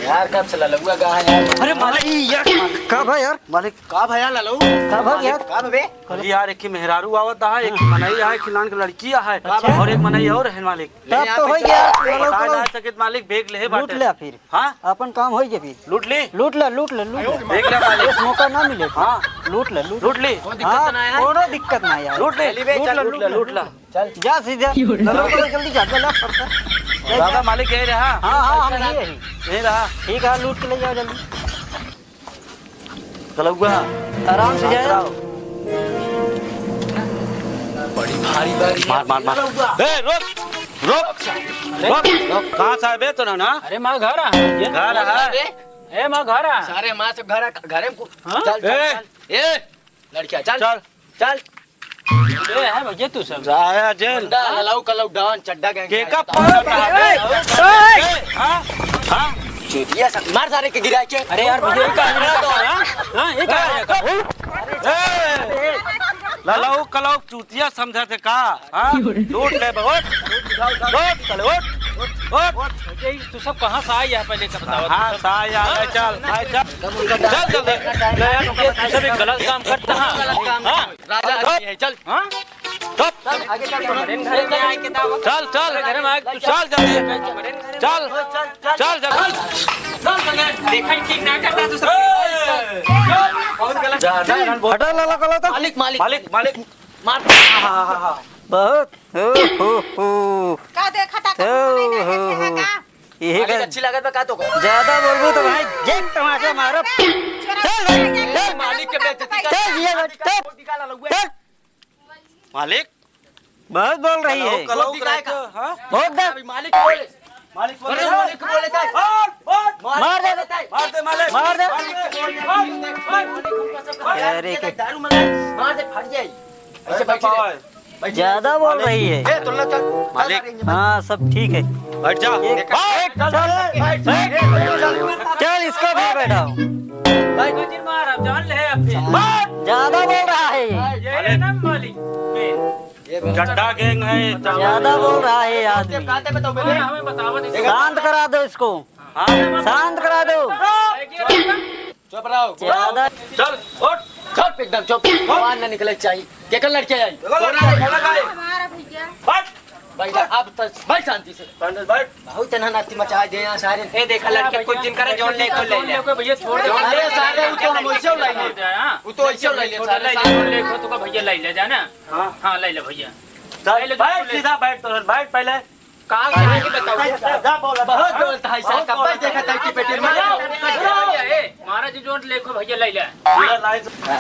यार कब से ललुआ गा है यार। अरे मालिक यार का भाई यार मालिक का भैया ललू का भाई यार का बे अरे यार एक मेहरारू आवत है, एक मनई है, खिलान के लड़की है और एक मनई और है मालिक। तब तो हो गया बता ना सके मालिक भेग ले लूट ले फिर। हां अपन काम हो गया फिर लूट ली लूट ले भेग ले मालिक, इस मौका ना मिले। हां लूट ले लूट ली कोनो दिक्कत ना यार। लूट ले चल जा सीधा जल्दी जा दादा मालिक यही रहा। हाँ हम यही रहा। ठीक है लूट के ले जाओ जल्दी। चलो आराम से जाओ। बड़ी भारी भारी मार ए रोक कहां साहब है तो ना? अरे माँ घर है घर है ए माँ घर है सारे मां सब घर में चल ए लड़कियां चल चल चल ए है भैया तू सब जाया जेल ललऊ कलऊ डान चड्डा गैंग के का पाप हां हां चूतिया सब मार सारे के गिरा के। अरे यार भैया का हां ये का ललऊ कलऊ चूतिया समझा थे का? हां लूट ले बहुत चल उठ तू सब कहां से आया है पहले का बताओ। हां साया आ चल चल यार तू सब एक गलत काम करता है। हां राजा आदमी है चल हां चल आगे चल घर में आए के दावत चल घर में चल जल्दी चल देखा ठीक ना करता तू सब बहुत गलत हटा लाला कलो तो मालिक मालिक मालिक मालिक मार बहुत हो का देखा था यही अच्छी लागत का तो ज्यादा बोलबू तो भाई जेक टमाटर मारो। चल मालिक के बेइज्जती चल ये चल मालिक बहुत बोल रही है। कलऊ का हां बहुत दे मालिक बोले मालिक बोले मार दे मार दे मालिक मार दे। अरे के दारू मार दे फट जाए ऐसे बैठे ज्यादा बोल रही है। ए तुम लोग चल मालिक हाँ सब ठीक है। बैठ जा चल इसको भी बैठाओ। मार अब जान ले अब ज्यादा बोल रहा है ये ना मालिक चड्डा गैंग है ज्यादा बोल रहा है आदमी। कहते बताओ मेरे हमें बतावत शांत करा दो इसको शांत करा दो। चुप रहो ज्यादा चल उठ चुप एकदम चुप बाहर ना निकले चाहिए के कल लड़के आई हमारा भैया बैठ भाई अब तो भाई शांति से बैठ बहुत ना नाती मचा दे यहां सारे ए देखा लड़के कुछ दिन करे जोन ले को ले ले भैया छोड़ दे अरे सारे वो तो हम वैसे लाई ले वो तो ऐसे लाई ले सारे जोन ले को तो भैया ले ले जाना। हां ले ले भैया बैठ सीधा बैठ तो बैठ पहले कहां आगे बताओ जा बोला बहुत बोलता है सर कब तक देखा था कि पेट में महाराज जोन ले को भैया ले ले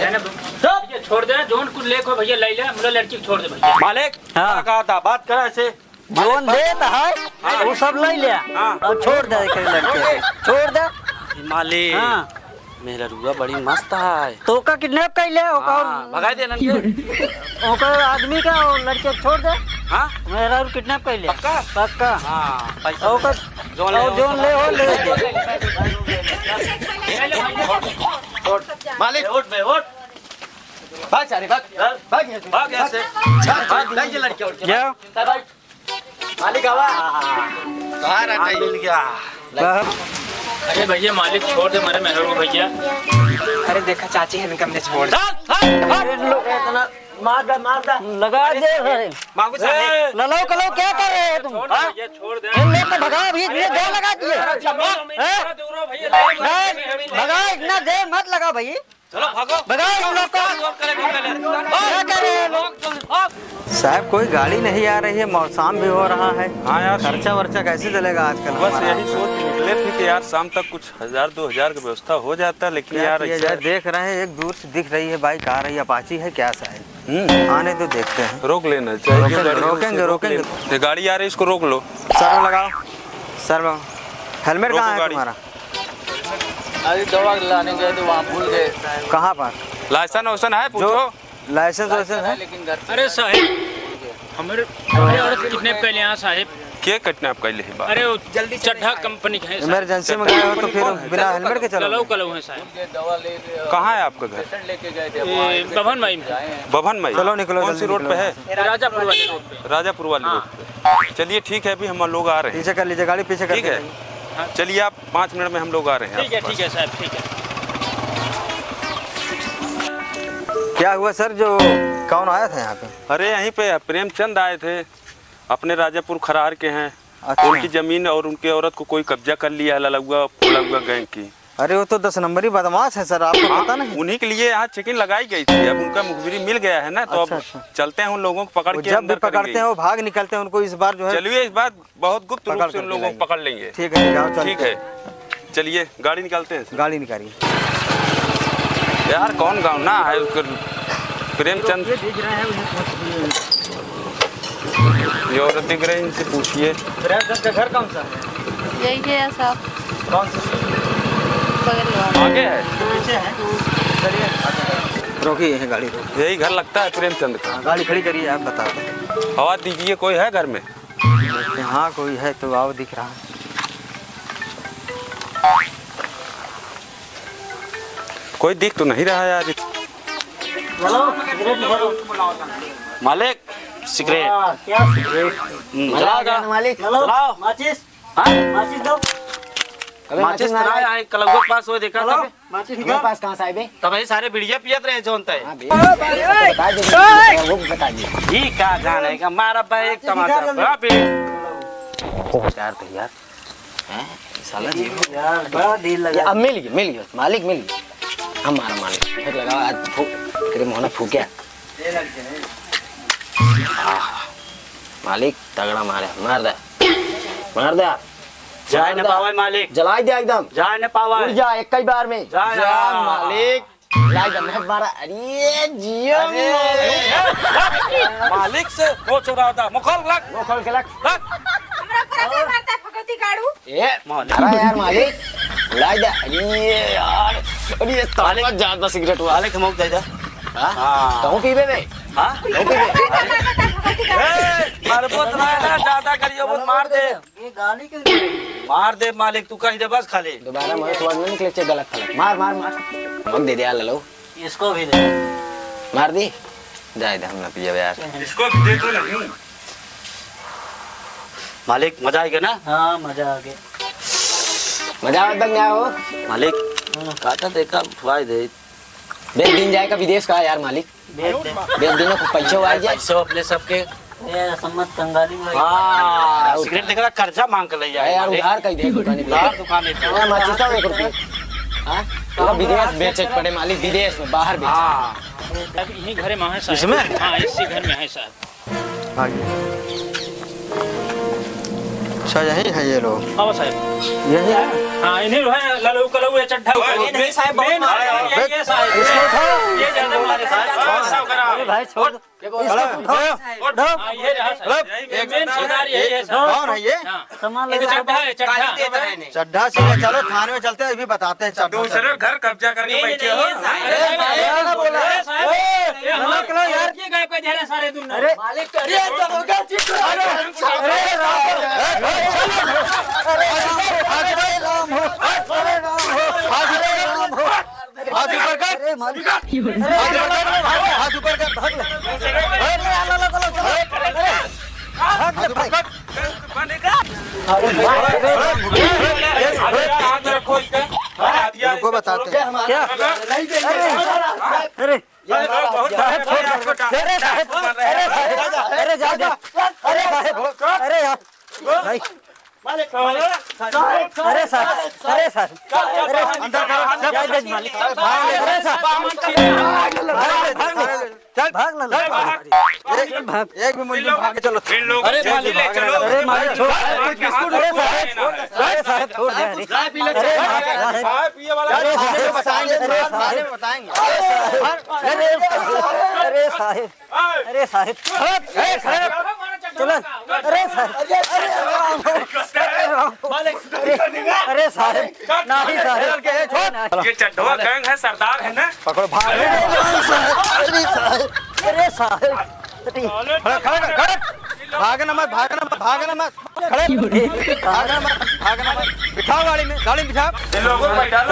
जाना भैया छोड़ दे जोन कुछ ले को भैया ले ले हमरा लड़की को छोड़ दे भैया। मालिक हाँ। कहा था बात करा ऐसे जोन देता है वो सब ले लिया और छोड़ दे लड़के छोड़ दे। मालिक हाँ मेरा रुआ बड़ी मस्त है तो का किडनैप कर ले भगा दे ननके ओकर आदमी का और लड़के छोड़ दे। हां मेरा किडनैप कर ले पक्का हां पैसा ओकर जोन ले हो ले मालिक उठ बे उठ भाग सारे भाग ऐसे भाग ले लड़के और जाओ। मालिक आवा कहां रहता है मिल गया अरे भैया मालिक छोड़ दे मेरे मेहर को भैया। अरे देखा चाची है इनकम ने छोड़ इतना मार दे लगा दे मांगू साहब ललो कलो क्या कर रहे हैं तुम? भैया छोड़ दे इन लोग को भगा भी दे लगा दिए भगा इतना देर मत लगा भाई चलो भागो भगा इन लोग को क्या कर रहे हैं लोग? साहब कोई गाड़ी नहीं आ रही है मौसम भी हो रहा है। हाँ यार खर्चा वर्चा कैसे चलेगा आजकल? बस यही सोच निकले थे कि यार शाम तक कुछ 1000-2000 की व्यवस्था हो जाता है, लेकिन यार देख रहे हैं एक दूर से दिख रही है बाइक आ रही है अपाची है क्या शायद आने तो देखते हैं। रोक लेना चाहिए रोकेंगे ये गाड़ी आ रही है इसको रोक लो। सर में लगाओ सर में हेलमेट कहाँ है तुम्हारा? अरे दवा लाने गए तो वहाँ भूल गए। कहाँ पर? लाइसेंस वाइसेंस है पूछो। लाइसेंस वाइसेंस है लेकिन घर अरे साहब हमारे औरत किडनैप कर लिया साहब। के किडनैप कर ली बात? अरे अरे चड्ढा कंपनी है इमरजेंसी में गए हो तो फिर बिना हेलमेट के चलो कलो है साहब। दवा ले कहाँ है आपका घर? लेके गए थे बभन माई में। बभन माई। चलो निकलो कौन सी रोड पे है? राजापुर वाले रोड पे। राजापुर वाली रोड पे। चलिए ठीक है अभी हम लोग आ रहे हैं। पीछे कर लीजिए गाड़ी पीछे कर ठीक है हाँ। चलिए आप 5 मिनट में हम लोग आ रहे हैं। ठीक है साहब, ठीक है। क्या हुआ सर, जो कौन आया था यहाँ पे? अरे यहीं पे प्रेमचंद आए थे, अपने राजापुर खरार के हैं। अच्छा। उनकी जमीन और उनके औरत को कोई कब्जा कर लिया है, ललुआ गैंग की। अरे वो तो 10 नंबरी बदमाश है सर, आपको पता नहीं? उन्हीं के लिए यहाँ चेकिंग लगाई गई थी। अब उनका मुखबिरी मिल गया है ना, तो अच्छा, अब अच्छा। चलते हैं उन लोगों को पकड़ के जब भी अंदर पकड़ते करेंगे। हैं वो भाग निकलते हैं, उनको इस बार जो है। चलिए इस बार बहुत गुप्त रूप पकड़ से उन करके लोगों को लाएंगे। पकड़ लेंगे। ठीक है, आओ चलते ठीक है, चलिए गाड़ी निकालते हैं। गाड़ी निकालिए। यार कौन गाँव ना है उसको, प्रेमचंद ये औरत दिख रही है, इनसे पूछिए। प्रेमचंद का घर कौन सा है? यही है साहब, कौन सा? बगल वाला। आगे है, पीछे है। चलिए रोकिए, है गाड़ी रोकिए। यही घर लगता है प्रेमचंद का। गाड़ी खड़ी करिए, आप बता दो। आवाज दीजिए, कोई है घर में? हाँ कोई है तो आओ, दिख रहा है। कोई दिख तो नहीं रहा यार। मालिक सिगरेट क्या जलाओ मालिक? जलाओ। माचिस, हाँ? माचिस दो। माचिस ना आए कलगो के पास वो देखा था माचिस निकाल। पास कहाँ से आए बे? तब ये सारे बिड़िया पियत रहे जोन तय बता दे, वो बता दे। ही का जाने का मारा भाई एक तमाचा बड़ा भी यार भैया हैं साला जी यार बड़ा दिल लगा। अब मिल गया मालिक मिल गया। हमारा मालिक फिर लगा आज फूक तेरे मोहना फूकिया। मालिक तगड़ा मार दे जाए न पावे मालिक, जलाई दे एकदम। जाए न पावे, उड़ जा एक ही बार में। जा मालिक लाई दे मैं मारा। अरे जियो मालिक से वो चुरा था मुखल लग वो खोल के लग। हमरा फरते मारता फगती काढू। ए मारा यार मालिक लाई दे। अरे यार अरे तालिक ज्यादा सिगरेट हुआ। मालिक हम दे दे। हां कहूं पीबे बे? हां कहूं पीबे? मरबत ना ज्यादा करियो वो मार दे। ये गाली क्यों? मार दे मालिक, तू कहीं दे बस खाली। दोबारा मुझे समझ में निकले चे गलत था। मार मग दे दिया लो। इसको भी दे। मार दी जाए दे, हम ना पिए यार। इसको भी दे दो नहीं। मालिक मजा आएगा ना? हाँ मजा आ गया। मजा मत बन गया हो मालिक काटा देखा भाई दे बेच दिन जाएगा विदेश का यार मालिक। बेच दे। बेच दिन को पैसा आ जाए। पैसे अपने सबके। ये सम्मत कंगाली में। हाँ सिगरेट देखा कर्जा मांग कर ले यार जाए उधार कहीं दे दुकान पे। दुकान मैं माचिस 1 रुपया। हां तो विदेश बेचे पड़े मालिक, विदेश में बाहर बेचे। हाँ यही घर में है साहब। इसमें? हाँ इसी घर में है साहब। आगे। अच्छा यही है ये लोग? हाँ साहब यही है। हाँ इन्हीं है ललू कलू ये चड्ढा। ये नहीं साहब, बहुत मारे हैं। ये साहब ये ज्यादा मारे साहब। अरे भाई छोड़ दो। हाँ ये रहा साहब, मेन सरदार यही है साहब। कौन है ये? हाँ सामान ये ले चड्ढा है चड्ढा। चड्ढा सीधे चलो थाने में चलते हैं, अभी बताते हैं। दूसरे घर कब्जा करके बैठे हो। सारे दुनिया अरे हाथ ऊपर कर। अरे मालिक हाथ ऊपर कर। भाग ले। बताते हैं क्या? अरे अरे जा जा। अरे अरे यार भाई अरे सर अरे अंदर कर मालिक। अरे सर चल भाग। एक भी मुझे भाग चलो। अरे मालिक ले चलो। अरे मालिक छोड़। अरे साहब छोड़ दे। अरे बताएंगे। अरे साहब चलो। अरे अरे साहब नहीं साहब। ये चड्ढवा गैंग है, सरदार है ना। पकड़ो भाग। अरे साहब भागना मत बिठाओ गाड़ी में बिठाओ। चल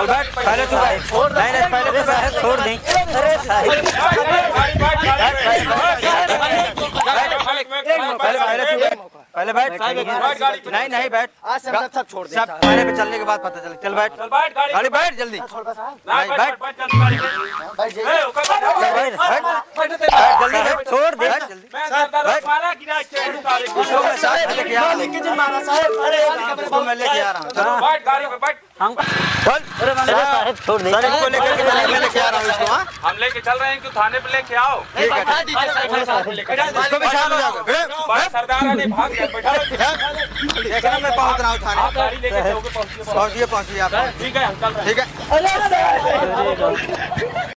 बैठ पहले तू नहीं पहले साहब छोड़ दें। अरे साहब पहले बैठ। बैठ गाड़ी पे। नहीं नहीं बैठ। आज से हम सब छोड़ दे। सब पहले पे चलने के बाद पता चले। चल बैठ। चल बैठ गाड़ी गाड़ी बैठ जल्दी। बैठ बैठ। बैठ जल्दी गाड़ी पे। भाई जी ए ओके बैठ बैठ जल्दी बैठ। छोड़ दे जल्दी। मैं दादा मारा गिरा के उतारे मालिक की जी मारा साहब। अरे इसको मैं लेके आ रहा हूँ। चलो बैठ गाड़ी पे बैठ चल। छोड़ दे। सर इसको लेकर के मैं लेके आ रहा हूँ इसको। हाँ हम लेके चल रहे हैं कि थाने पे लेके आओ ठीक है। इसको भी शाम हो जाएगा। बड़ा सरदार है नहीं भाग गया बैठा देखना मैं पहुँच रहा हूँ थाने। आप गाड़ी लेके जाओगे पहुंचिए पहुँचिए आप। ठीक है हम चल रहे हैं ठीक है।